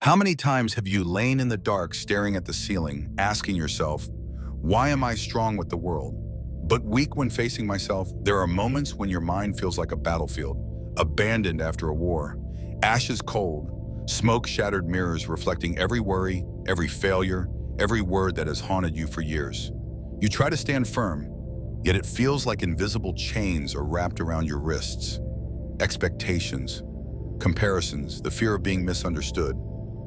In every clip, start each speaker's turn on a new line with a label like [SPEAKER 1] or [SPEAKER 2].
[SPEAKER 1] How many times have you lain in the dark staring at the ceiling, asking yourself, why am I strong with the world, but weak when facing myself? There are moments when your mind feels like a battlefield, abandoned after a war, ashes cold, smoke-shattered mirrors reflecting every worry, every failure, every word that has haunted you for years. You try to stand firm, yet it feels like invisible chains are wrapped around your wrists. Expectations, comparisons, the fear of being misunderstood,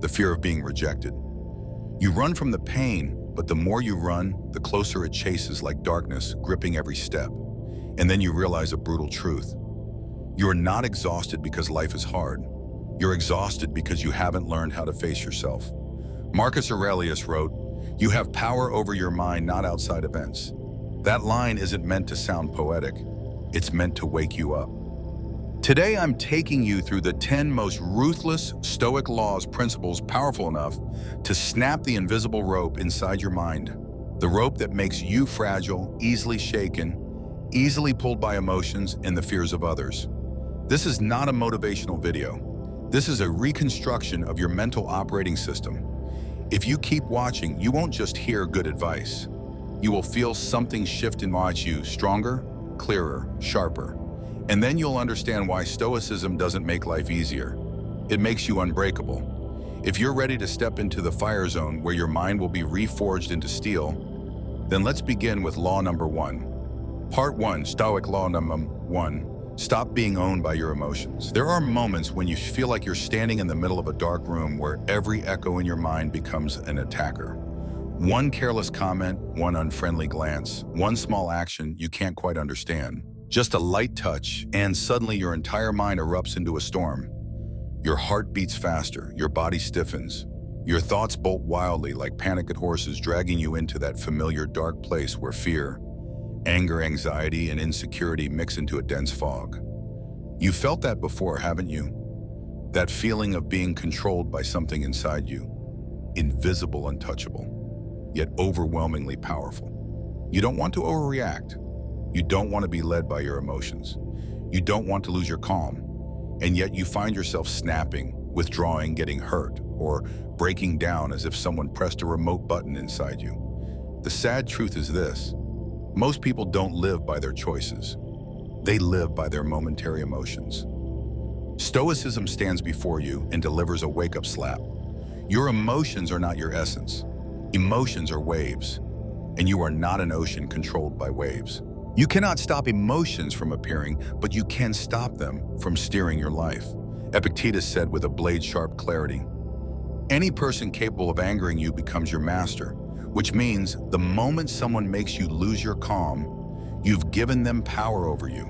[SPEAKER 1] the fear of being rejected. You run from the pain, but the more you run, the closer it chases like darkness, gripping every step. And then you realize a brutal truth. You're not exhausted because life is hard. You're exhausted because you haven't learned how to face yourself. Marcus Aurelius wrote, "You have power over your mind, not outside events." That line isn't meant to sound poetic. It's meant to wake you up. Today, I'm taking you through the 10 most ruthless Stoic laws principles powerful enough to snap the invisible rope inside your mind. The rope that makes you fragile, easily shaken, easily pulled by emotions and the fears of others. This is not a motivational video. This is a reconstruction of your mental operating system. If you keep watching, you won't just hear good advice. You will feel something shift inside you, stronger, clearer, sharper. And then you'll understand why Stoicism doesn't make life easier. It makes you unbreakable. If you're ready to step into the fire zone where your mind will be reforged into steel, then let's begin with law number 1. Part 1, Stoic law number 1, stop being owned by your emotions. There are moments when you feel like you're standing in the middle of a dark room where every echo in your mind becomes an attacker. One careless comment, one unfriendly glance, one small action you can't quite understand. Just a light touch, and suddenly your entire mind erupts into a storm. Your heart beats faster, your body stiffens. Your thoughts bolt wildly like panicked horses, dragging you into that familiar dark place where fear, anger, anxiety, and insecurity mix into a dense fog. You've felt that before, haven't you? That feeling of being controlled by something inside you. Invisible, untouchable, yet overwhelmingly powerful. You don't want to overreact. You don't want to be led by your emotions. You don't want to lose your calm. And yet you find yourself snapping, withdrawing, getting hurt, or breaking down as if someone pressed a remote button inside you. The sad truth is this: most people don't live by their choices. They live by their momentary emotions. Stoicism stands before you and delivers a wake-up slap. Your emotions are not your essence. Emotions are waves, and you are not an ocean controlled by waves. You cannot stop emotions from appearing, but you can stop them from steering your life. Epictetus said with a blade-sharp clarity, "Any person capable of angering you becomes your master," which means the moment someone makes you lose your calm, you've given them power over you.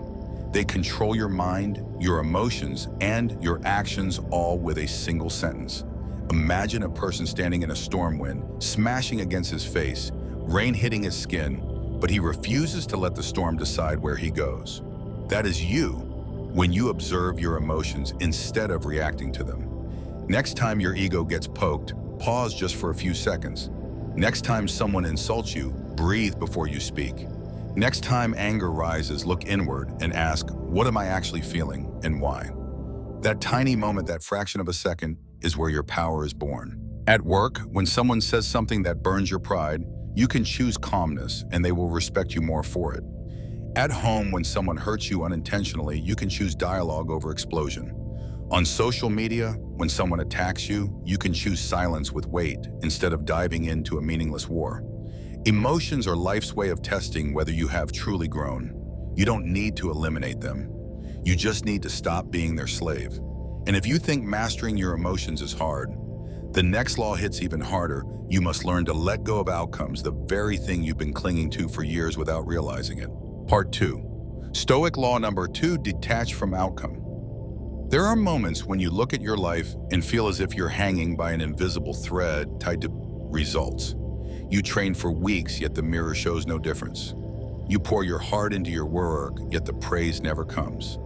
[SPEAKER 1] They control your mind, your emotions, and your actions, all with a single sentence. Imagine a person standing in a storm wind, smashing against his face, rain hitting his skin, but he refuses to let the storm decide where he goes. That is you when you observe your emotions instead of reacting to them. Next time your ego gets poked, pause just for a few seconds. Next time someone insults you, breathe before you speak. Next time anger rises, look inward and ask, what am I actually feeling and why? That tiny moment, that fraction of a second, is where your power is born. At work, when someone says something that burns your pride, you can choose calmness and they will respect you more for it. At home, when someone hurts you unintentionally, you can choose dialogue over explosion. On social media, when someone attacks you, you can choose silence with weight instead of diving into a meaningless war. Emotions are life's way of testing whether you have truly grown. You don't need to eliminate them. You just need to stop being their slave. And if you think mastering your emotions is hard, the next law hits even harder. You must learn to let go of outcomes, the very thing you've been clinging to for years without realizing it. Part 2. Stoic law number 2, detach from outcome. There are moments when you look at your life and feel as if you're hanging by an invisible thread tied to results. You train for weeks, yet the mirror shows no difference. You pour your heart into your work, yet the praise never comes.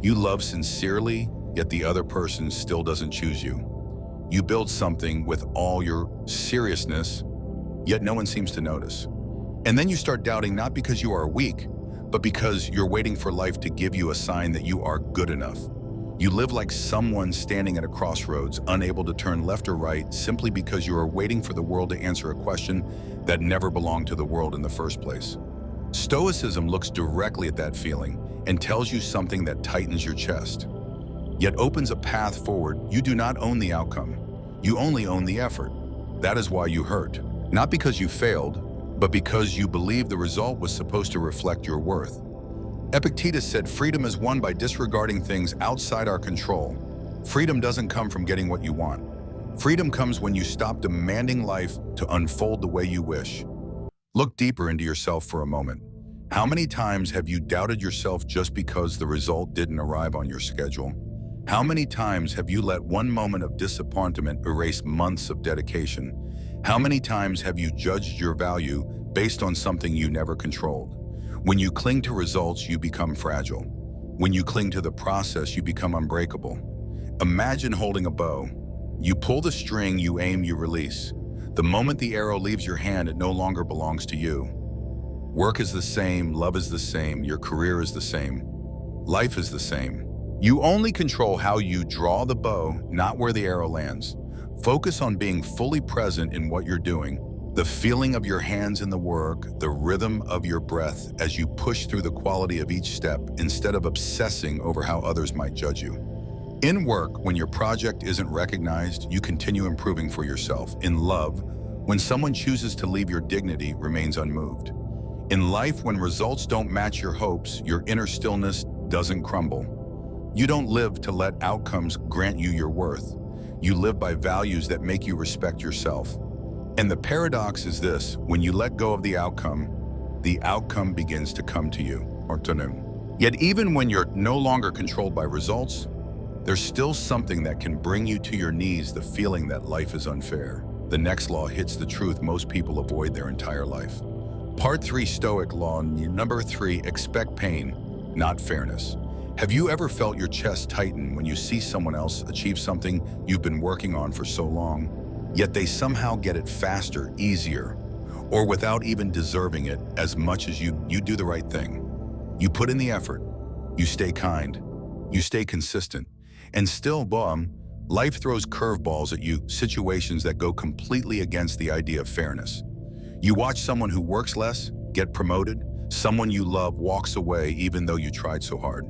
[SPEAKER 1] You love sincerely, yet the other person still doesn't choose you. You build something with all your seriousness, yet no one seems to notice. And then you start doubting, not because you are weak, but because you're waiting for life to give you a sign that you are good enough. You live like someone standing at a crossroads, unable to turn left or right simply because you are waiting for the world to answer a question that never belonged to the world in the first place. Stoicism looks directly at that feeling and tells you something that tightens your chest, yet opens a path forward. You do not own the outcome. You only own the effort. That is why you hurt. Not because you failed, but because you believe the result was supposed to reflect your worth. Epictetus said freedom is won by disregarding things outside our control. Freedom doesn't come from getting what you want. Freedom comes when you stop demanding life to unfold the way you wish. Look deeper into yourself for a moment. How many times have you doubted yourself just because the result didn't arrive on your schedule? How many times have you let one moment of disappointment erase months of dedication? How many times have you judged your value based on something you never controlled? When you cling to results, you become fragile. When you cling to the process, you become unbreakable. Imagine holding a bow. You pull the string, you aim, you release. The moment the arrow leaves your hand, it no longer belongs to you. Work is the same, love is the same, your career is the same, life is the same. You only control how you draw the bow, not where the arrow lands. Focus on being fully present in what you're doing. The feeling of your hands in the work, the rhythm of your breath as you push through the quality of each step instead of obsessing over how others might judge you. In work, when your project isn't recognized, you continue improving for yourself. In love, when someone chooses to leave, your dignity remains unmoved. In life, when results don't match your hopes, your inner stillness doesn't crumble. You don't live to let outcomes grant you your worth. You live by values that make you respect yourself. And the paradox is this: when you let go of the outcome begins to come to you. Yet even when you're no longer controlled by results, there's still something that can bring you to your knees, the feeling that life is unfair. The next law hits the truth most people avoid their entire life. Part 3, Stoic law. Number 3, expect pain, not fairness. Have you ever felt your chest tighten when you see someone else achieve something you've been working on for so long? Yet they somehow get it faster, easier, or without even deserving it as much as you do the right thing. You put in the effort, you stay kind, you stay consistent, and still, life throws curveballs at you, situations that go completely against the idea of fairness. You watch someone who works less get promoted, someone you love walks away even though you tried so hard.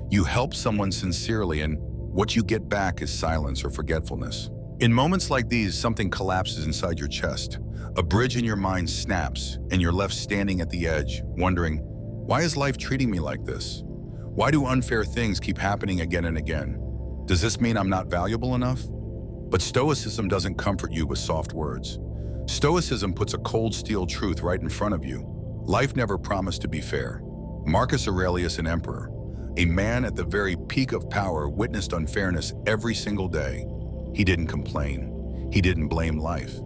[SPEAKER 1] You help someone sincerely, and what you get back is silence or forgetfulness. In moments like these, something collapses inside your chest. A bridge in your mind snaps, and you're left standing at the edge, wondering, why is life treating me like this? Why do unfair things keep happening again and again? Does this mean I'm not valuable enough? But Stoicism doesn't comfort you with soft words. Stoicism puts a cold steel truth right in front of you. Life never promised to be fair. Marcus Aurelius, an emperor, a man at the very peak of power, witnessed unfairness every single day. He didn't complain. He didn't blame life.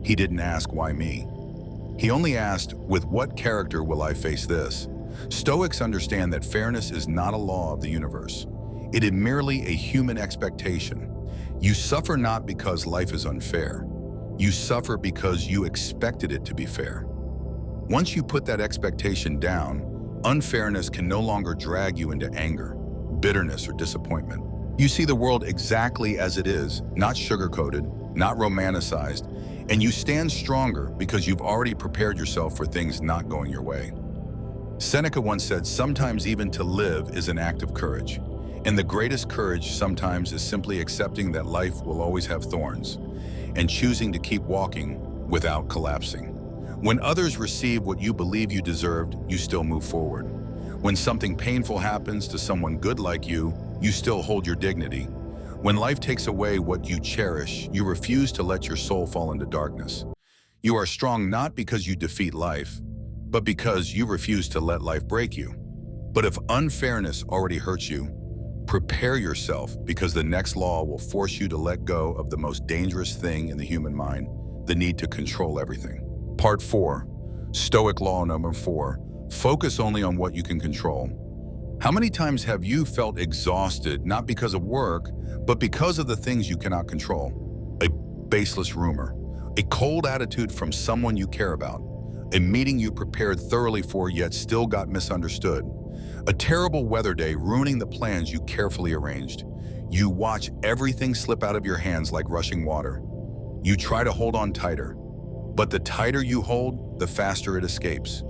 [SPEAKER 1] He didn't ask, why me? He only asked, with what character will I face this? Stoics understand that fairness is not a law of the universe. It is merely a human expectation. You suffer not because life is unfair. You suffer because you expected it to be fair. Once you put that expectation down, unfairness can no longer drag you into anger, bitterness, or disappointment. You see the world exactly as it is, not sugar-coated, not romanticized, and you stand stronger because you've already prepared yourself for things not going your way. Seneca once said, sometimes even to live is an act of courage. And the greatest courage sometimes is simply accepting that life will always have thorns and choosing to keep walking without collapsing. When others receive what you believe you deserved, you still move forward. When something painful happens to someone good like you still hold your dignity. When life takes away what you cherish, you refuse to let your soul fall into darkness. You are strong not because you defeat life, but because you refuse to let life break you. But if unfairness already hurts you, prepare yourself, because the next law will force you to let go of the most dangerous thing in the human mind, the need to control everything. Part 4, Stoic law number 4, focus only on what you can control. How many times have you felt exhausted, not because of work, but because of the things you cannot control? A baseless rumor, a cold attitude from someone you care about, a meeting you prepared thoroughly for yet still got misunderstood, a terrible weather day ruining the plans you carefully arranged. You watch everything slip out of your hands like rushing water. You try to hold on tighter, but the tighter you hold, the faster it escapes.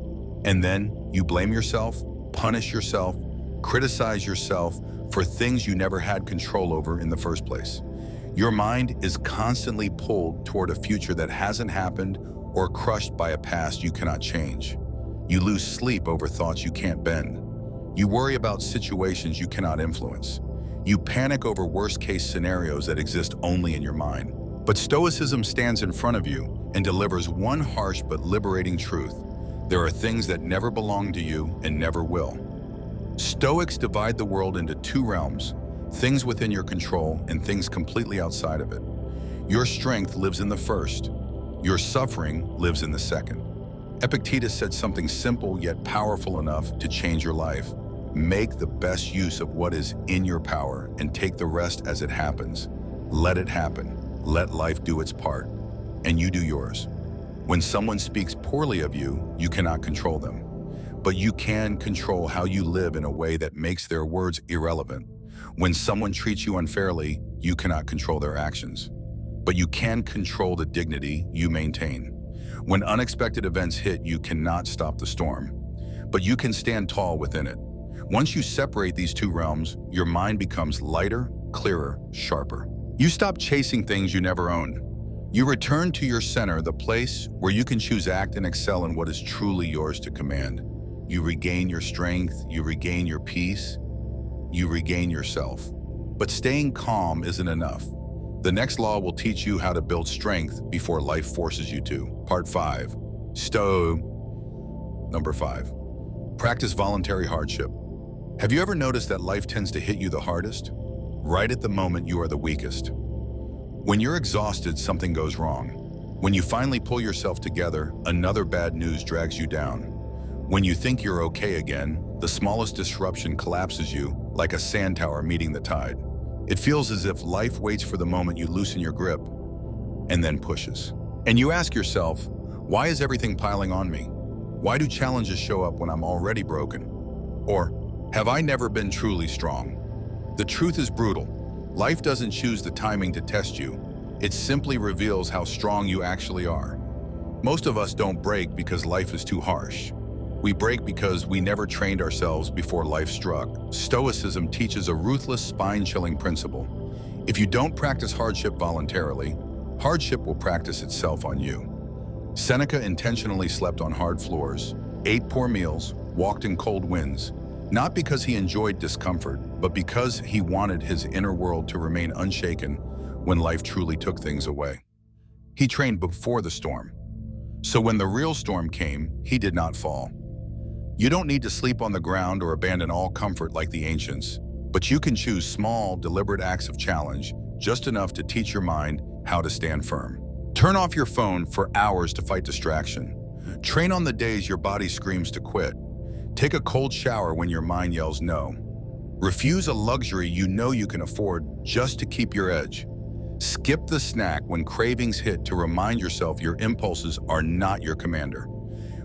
[SPEAKER 1] And then you blame yourself, punish yourself, criticize yourself for things you never had control over in the first place. Your mind is constantly pulled toward a future that hasn't happened or crushed by a past you cannot change. You lose sleep over thoughts you can't bend. You worry about situations you cannot influence. You panic over worst-case scenarios that exist only in your mind. But Stoicism stands in front of you and delivers one harsh but liberating truth. There are things that never belong to you and never will. Stoics divide the world into two realms, things within your control and things completely outside of it. Your strength lives in the first. Your suffering lives in the second. Epictetus said something simple yet powerful enough to change your life. Make the best use of what is in your power and take the rest as it happens. Let it happen. Let life do its part, and you do yours. When someone speaks poorly of you, you cannot control them. But you can control how you live in a way that makes their words irrelevant. When someone treats you unfairly, you cannot control their actions. But you can control the dignity you maintain. When unexpected events hit, you cannot stop the storm. But you can stand tall within it. Once you separate these two realms, your mind becomes lighter, clearer, sharper. You stop chasing things you never owned. You return to your center, the place where you can choose, act, and excel in what is truly yours to command. You regain your strength, you regain your peace, you regain yourself. But staying calm isn't enough. The next law will teach you how to build strength before life forces you to. Part 5. Number 5. Practice voluntary hardship. Have you ever noticed that life tends to hit you the hardest? Right at the moment you are the weakest. When you're exhausted, something goes wrong. When you finally pull yourself together, another bad news drags you down. When you think you're okay again, the smallest disruption collapses you like a sand tower meeting the tide. It feels as if life waits for the moment you loosen your grip and then pushes. And you ask yourself, why is everything piling on me? Why do challenges show up when I'm already broken? Or, have I never been truly strong? The truth is brutal. Life doesn't choose the timing to test you. It simply reveals how strong you actually are. Most of us don't break because life is too harsh. We break because we never trained ourselves before life struck. Stoicism teaches a ruthless, spine-chilling principle. If you don't practice hardship voluntarily, hardship will practice itself on you. Seneca intentionally slept on hard floors, ate poor meals, walked in cold winds, not because he enjoyed discomfort, but because he wanted his inner world to remain unshaken when life truly took things away. He trained before the storm. So when the real storm came, he did not fall. You don't need to sleep on the ground or abandon all comfort like the ancients, but you can choose small, deliberate acts of challenge, just enough to teach your mind how to stand firm. Turn off your phone for hours to fight distraction. Train on the days your body screams to quit. Take a cold shower when your mind yells no. Refuse a luxury you know you can afford just to keep your edge. Skip the snack when cravings hit to remind yourself your impulses are not your commander.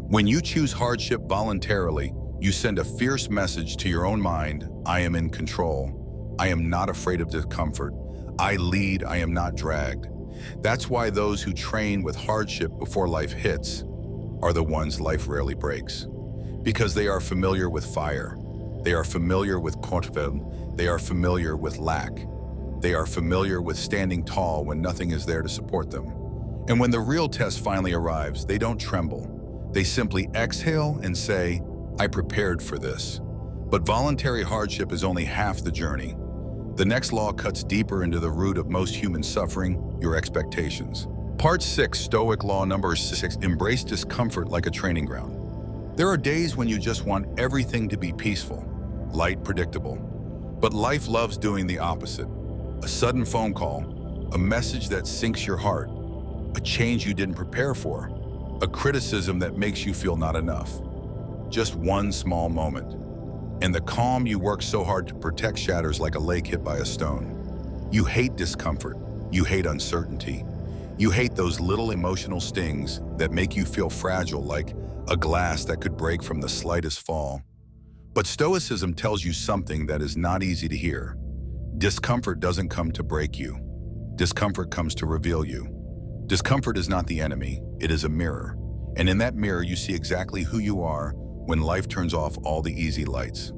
[SPEAKER 1] When you choose hardship voluntarily, you send a fierce message to your own mind: I am in control. I am not afraid of discomfort. I lead, I am not dragged. That's why those who train with hardship before life hits are the ones life rarely breaks. Because they are familiar with fire. They are familiar with conflict. They are familiar with lack. They are familiar with standing tall when nothing is there to support them. And when the real test finally arrives, they don't tremble. They simply exhale and say, I prepared for this. But voluntary hardship is only half the journey. The next law cuts deeper into the root of most human suffering, your expectations. Part 6, Stoic law number 6, embrace discomfort like a training ground. There are days when you just want everything to be peaceful, light, predictable. But life loves doing the opposite. A sudden phone call, a message that sinks your heart, a change you didn't prepare for, a criticism that makes you feel not enough. Just one small moment. And the calm you work so hard to protect shatters like a lake hit by a stone. You hate discomfort. You hate uncertainty. You hate those little emotional stings that make you feel fragile, like a glass that could break from the slightest fall. But Stoicism tells you something that is not easy to hear. Discomfort doesn't come to break you. Discomfort comes to reveal you. Discomfort is not the enemy, it is a mirror. And in that mirror, you see exactly who you are when life turns off all the easy lights.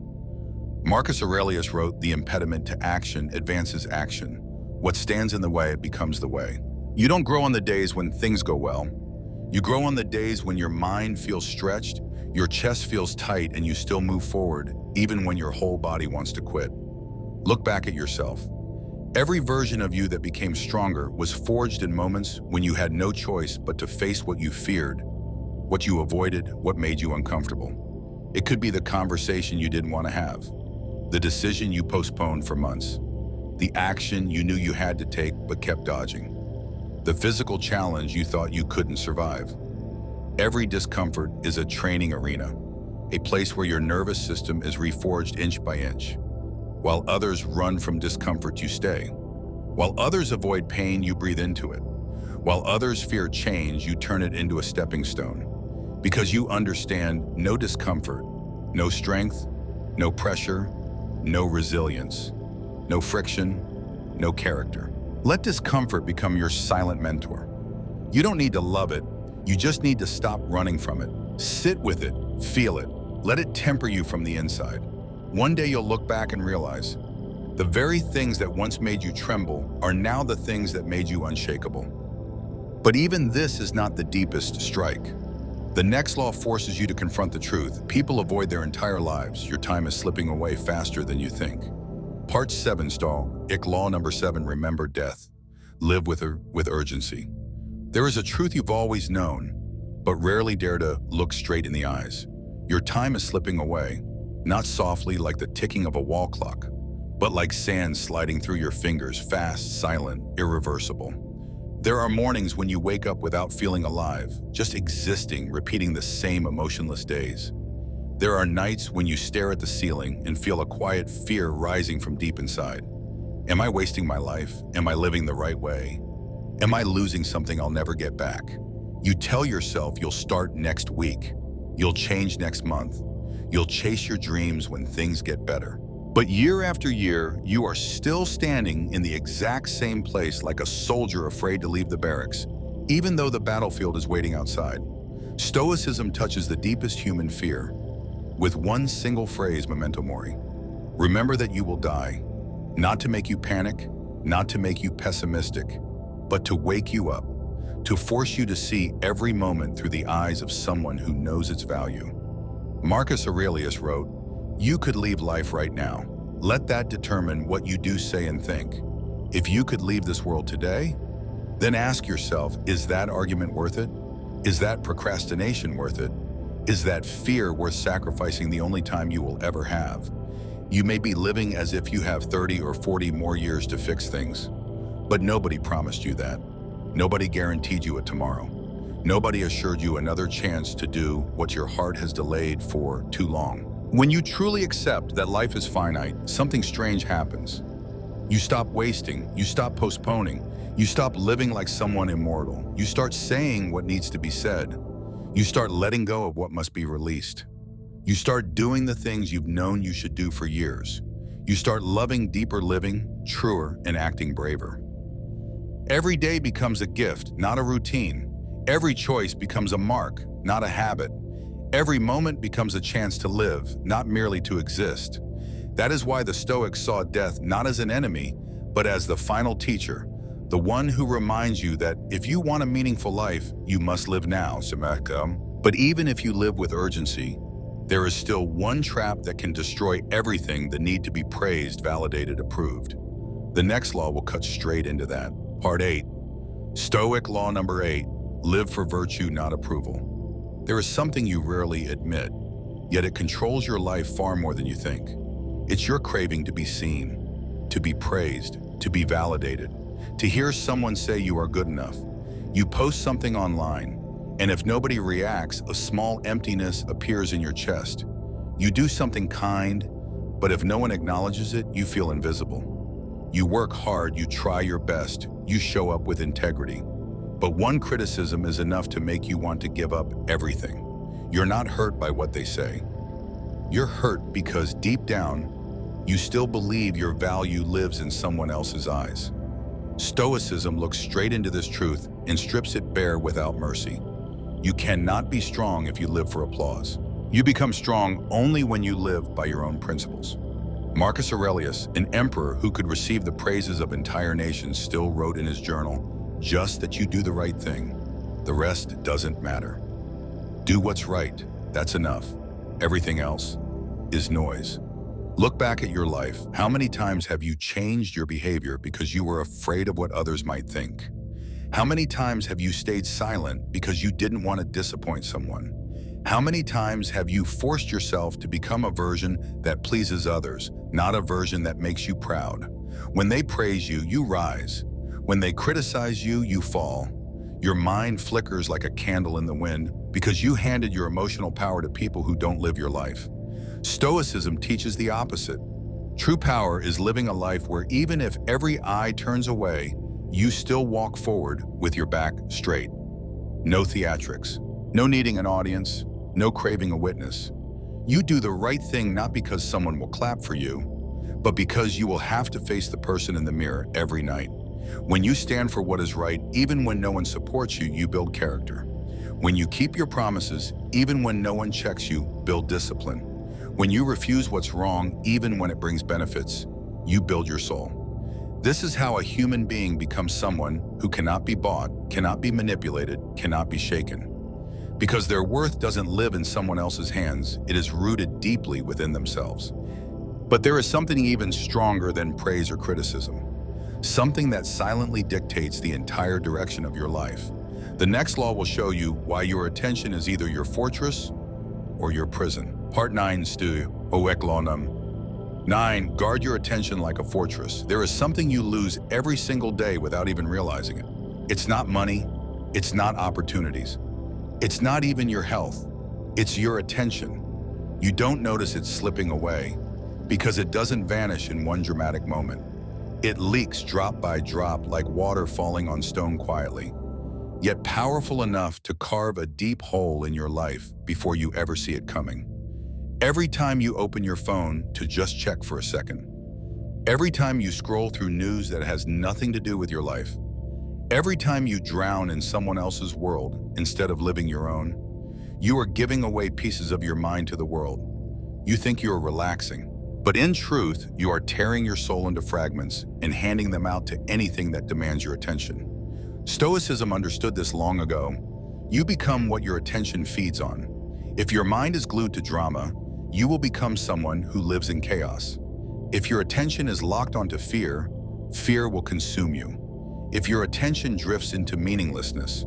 [SPEAKER 1] Marcus Aurelius wrote, "The impediment to action advances action. What stands in the way becomes the way." You don't grow on the days when things go well. You grow on the days when your mind feels stretched, your chest feels tight, and you still move forward, even when your whole body wants to quit. Look back at yourself. Every version of you that became stronger was forged in moments when you had no choice but to face what you feared, what you avoided, what made you uncomfortable. It could be the conversation you didn't want to have, the decision you postponed for months, the action you knew you had to take but kept dodging, the physical challenge you thought you couldn't survive. Every discomfort is a training arena, a place where your nervous system is reforged inch by inch. While others run from discomfort, you stay. While others avoid pain, you breathe into it. While others fear change, you turn it into a stepping stone. Because you understand no discomfort, no strength, no pressure, no resilience, no friction, no character. Let discomfort become your silent mentor. You don't need to love it, you just need to stop running from it. Sit with it, feel it, let it temper you from the inside. One day you'll look back and realize, the very things that once made you tremble are now the things that made you unshakable. But even this is not the deepest strike. The next law forces you to confront the truth. People avoid their entire lives. Your time is slipping away faster than you think. Part 7, Stoic law number 7, remember death. Live with urgency. There is a truth you've always known, but rarely dare to look straight in the eyes. Your time is slipping away. Not softly like the ticking of a wall clock, but like sand sliding through your fingers, fast, silent, irreversible. There are mornings when you wake up without feeling alive, just existing, repeating the same emotionless days. There are nights when you stare at the ceiling and feel a quiet fear rising from deep inside. Am I wasting my life? Am I living the right way? Am I losing something I'll never get back? You tell yourself you'll start next week, you'll change next month, you'll chase your dreams when things get better. But year after year, you are still standing in the exact same place like a soldier afraid to leave the barracks, even though the battlefield is waiting outside. Stoicism touches the deepest human fear with one single phrase, memento mori. Remember that you will die, not to make you panic, not to make you pessimistic, but to wake you up, to force you to see every moment through the eyes of someone who knows its value. Marcus Aurelius wrote, "You could leave life right now. Let that determine what you do, say, and think. If you could leave this world today, then ask yourself, is that argument worth it? Is that procrastination worth it? Is that fear worth sacrificing the only time you will ever have? You may be living as if you have 30 or 40 more years to fix things, but nobody promised you that. Nobody guaranteed you a tomorrow. Nobody assured you another chance to do what your heart has delayed for too long." When you truly accept that life is finite, something strange happens. You stop wasting, you stop postponing, you stop living like someone immortal. You start saying what needs to be said. You start letting go of what must be released. You start doing the things you've known you should do for years. You start loving deeper living, truer, and acting braver. Every day becomes a gift, not a routine. Every choice becomes a mark, not a habit. Every moment becomes a chance to live, not merely to exist. That is why the Stoics saw death not as an enemy, but as the final teacher, the one who reminds you that if you want a meaningful life, you must live now. But even if you live with urgency, there is still one trap that can destroy everything that need to be praised, validated, approved. The next law will cut straight into that. Part 8. Stoic law number 8. Live for virtue, not approval. There is something you rarely admit, yet it controls your life far more than you think. It's your craving to be seen, to be praised, to be validated, to hear someone say you are good enough. You post something online, and if nobody reacts, a small emptiness appears in your chest. You do something kind, but if no one acknowledges it, you feel invisible. You work hard, you try your best, you show up with integrity. But one criticism is enough to make you want to give up everything. You're not hurt by what they say. You're hurt because deep down, You still believe your value lives in someone else's eyes. Stoicism looks straight into this truth and strips it bare without mercy. You cannot be strong if you live for applause. You become strong only when you live by your own principles. Marcus Aurelius, an emperor who could receive the praises of entire nations, still wrote in his journal, "Just that you do the right thing. The rest doesn't matter. Do what's right. That's enough. Everything else is noise." Look back at your life. How many times have you changed your behavior because you were afraid of what others might think? How many times have you stayed silent because you didn't want to disappoint someone? How many times have you forced yourself to become a version that pleases others, not a version that makes you proud? When they praise you, you rise. When they criticize you, you fall. Your mind flickers like a candle in the wind because you handed your emotional power to people who don't live your life. Stoicism teaches the opposite. True power is living a life where even if every eye turns away, you still walk forward with your back straight. No theatrics, no needing an audience, no craving a witness. You do the right thing not because someone will clap for you, but because you will have to face the person in the mirror every night. When you stand for what is right, even when no one supports you, you build character. When you keep your promises, even when no one checks you, build discipline. When you refuse what's wrong, even when it brings benefits, you build your soul. This is how a human being becomes someone who cannot be bought, cannot be manipulated, cannot be shaken. Because their worth doesn't live in someone else's hands, it is rooted deeply within themselves. But there is something even stronger than praise or criticism. Something that silently dictates the entire direction of your life. The next law will show you why your attention is either your fortress or your prison. Part 9, Stoic law 9. Guard your attention like a fortress. There is something you lose every single day without even realizing it. It's not money. It's not opportunities. It's not even your health. It's your attention. You don't notice it slipping away because it doesn't vanish in one dramatic moment. It leaks drop by drop like water falling on stone quietly, yet powerful enough to carve a deep hole in your life before you ever see it coming. Every time you open your phone to just check for a second, every time you scroll through news that has nothing to do with your life, every time you drown in someone else's world instead of living your own, you are giving away pieces of your mind to the world. You think you are relaxing, but in truth, you are tearing your soul into fragments and handing them out to anything that demands your attention. Stoicism understood this long ago. You become what your attention feeds on. If your mind is glued to drama, you will become someone who lives in chaos. If your attention is locked onto fear, fear will consume you. If your attention drifts into meaninglessness,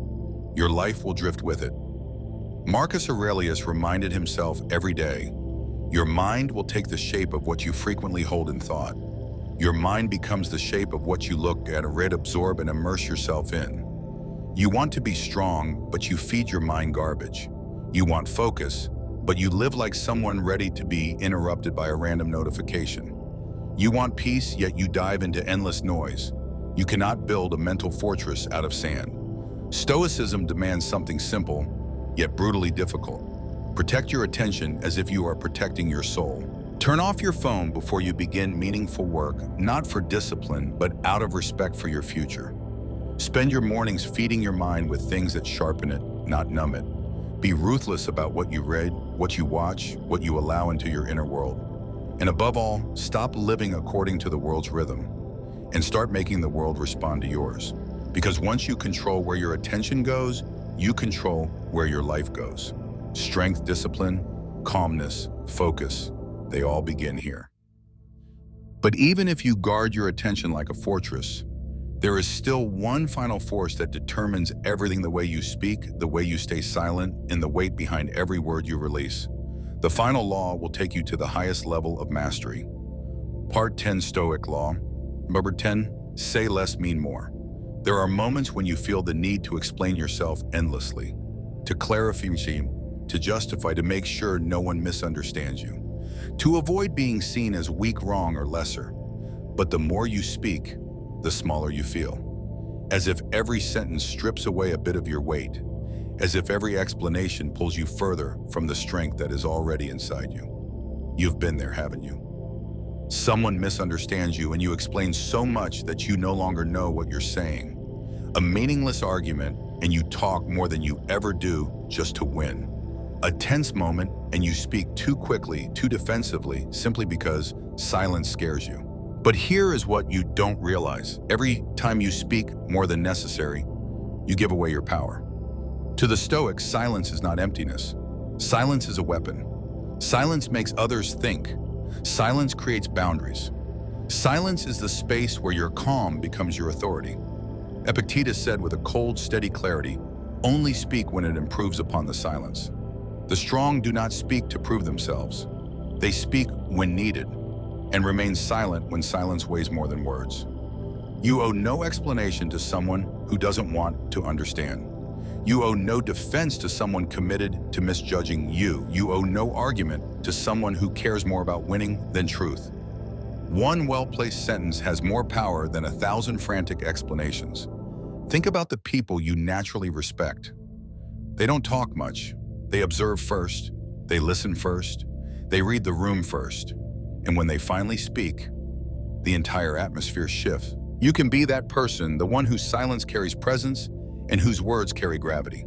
[SPEAKER 1] your life will drift with it. Marcus Aurelius reminded himself every day, your mind will take the shape of what you frequently hold in thought. Your mind becomes the shape of what you look at, read, absorb, and immerse yourself in. You want to be strong, but you feed your mind garbage. You want focus, but you live like someone ready to be interrupted by a random notification. You want peace, yet you dive into endless noise. You cannot build a mental fortress out of sand. Stoicism demands something simple, yet brutally difficult. Protect your attention as if you are protecting your soul. Turn off your phone before you begin meaningful work, not for discipline, but out of respect for your future. Spend your mornings feeding your mind with things that sharpen it, not numb it. Be ruthless about what you read, what you watch, what you allow into your inner world. And above all, stop living according to the world's rhythm and start making the world respond to yours. Because once you control where your attention goes, you control where your life goes. Strength, discipline, calmness, focus, they all begin here. But even if you guard your attention like a fortress, there is still one final force that determines everything: the way you speak, the way you stay silent, and the weight behind every word you release. The final law will take you to the highest level of mastery. Part 10, Stoic law. Number 10, say less, mean more. There are moments when you feel the need to explain yourself endlessly, to clarify, to justify, to make sure no one misunderstands you, to avoid being seen as weak, wrong, or lesser. But the more you speak, the smaller you feel, as if every sentence strips away a bit of your weight, as if every explanation pulls you further from the strength that is already inside you. You've been there, haven't you? Someone misunderstands you and you explain so much that you no longer know what you're saying. A meaningless argument and you talk more than you ever do just to win. A tense moment and you speak too quickly, too defensively, simply because silence scares you. But here is what you don't realize. Every time you speak more than necessary, you give away your power. To the Stoics, silence is not emptiness. Silence is a weapon. Silence makes others think. Silence creates boundaries. Silence is the space where your calm becomes your authority. Epictetus said with a cold, steady clarity, "Only speak when it improves upon the silence." The strong do not speak to prove themselves. They speak when needed and remain silent when silence weighs more than words. You owe no explanation to someone who doesn't want to understand. You owe no defense to someone committed to misjudging you. You owe no argument to someone who cares more about winning than truth. One well-placed sentence has more power than 1,000 frantic explanations. Think about the people you naturally respect. They don't talk much. They observe first. They listen first. They read the room first. And when they finally speak, the entire atmosphere shifts. You can be that person, the one whose silence carries presence and whose words carry gravity.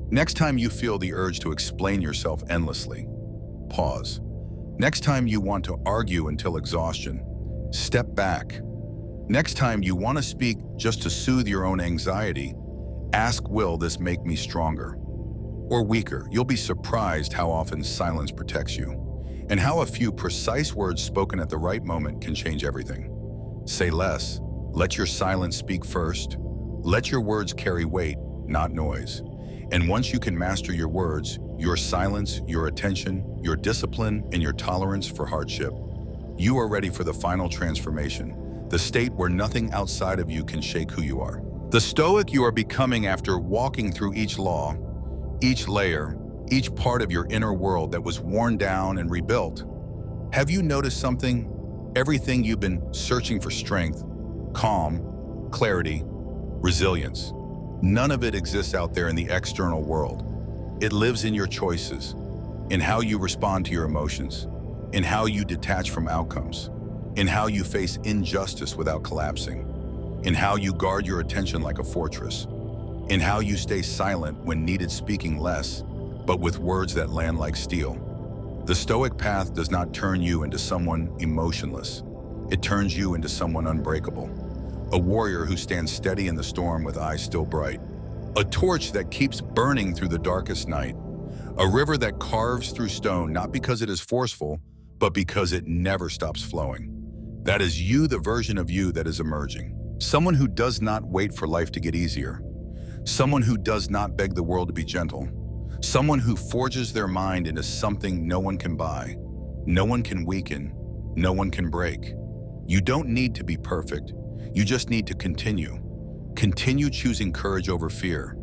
[SPEAKER 1] Next time you feel the urge to explain yourself endlessly, pause. Next time you want to argue until exhaustion, step back. Next time you want to speak just to soothe your own anxiety, ask, will this make me stronger or weaker? You'll be surprised how often silence protects you and how a few precise words spoken at the right moment can change everything. Say less. Let your silence speak first. Let your words carry weight, not noise. And once you can master your words, your silence, your attention, your discipline, and your tolerance for hardship, you are ready for the final transformation, the state where nothing outside of you can shake who you are. The Stoic you are becoming after walking through each law, each layer, each part of your inner world that was worn down and rebuilt. Have you noticed something? Everything you've been searching for, strength, calm, clarity, resilience, none of it exists out there in the external world. It lives in your choices, in how you respond to your emotions, in how you detach from outcomes, in how you face injustice without collapsing, in how you guard your attention like a fortress, in how you stay silent when needed, speaking less, but with words that land like steel. The Stoic path does not turn you into someone emotionless. It turns you into someone unbreakable. A warrior who stands steady in the storm with eyes still bright. A torch that keeps burning through the darkest night. A river that carves through stone, not because it is forceful, but because it never stops flowing. That is you, the version of you that is emerging. Someone who does not wait for life to get easier. Someone who does not beg the world to be gentle. Someone who forges their mind into something no one can buy, no one can weaken, no one can break. You don't need to be perfect. You just need to continue. Continue choosing courage over fear.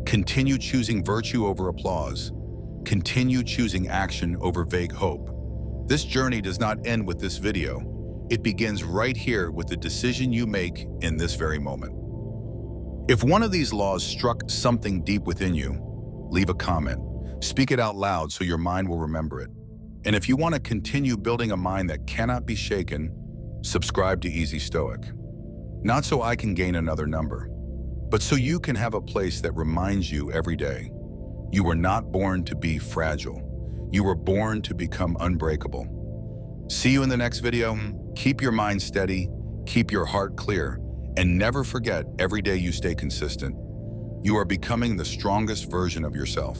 [SPEAKER 1] Continue choosing virtue over applause. Continue choosing action over vague hope. This journey does not end with this video. It begins right here with the decision you make in this very moment. If one of these laws struck something deep within you, leave a comment. Speak it out loud so your mind will remember it. And if you want to continue building a mind that cannot be shaken, subscribe to Easy Stoic. Not so I can gain another number, but so you can have a place that reminds you every day. You were not born to be fragile. You were born to become unbreakable. See you in the next video. Keep your mind steady, keep your heart clear, and never forget, every day you stay consistent, you are becoming the strongest version of yourself.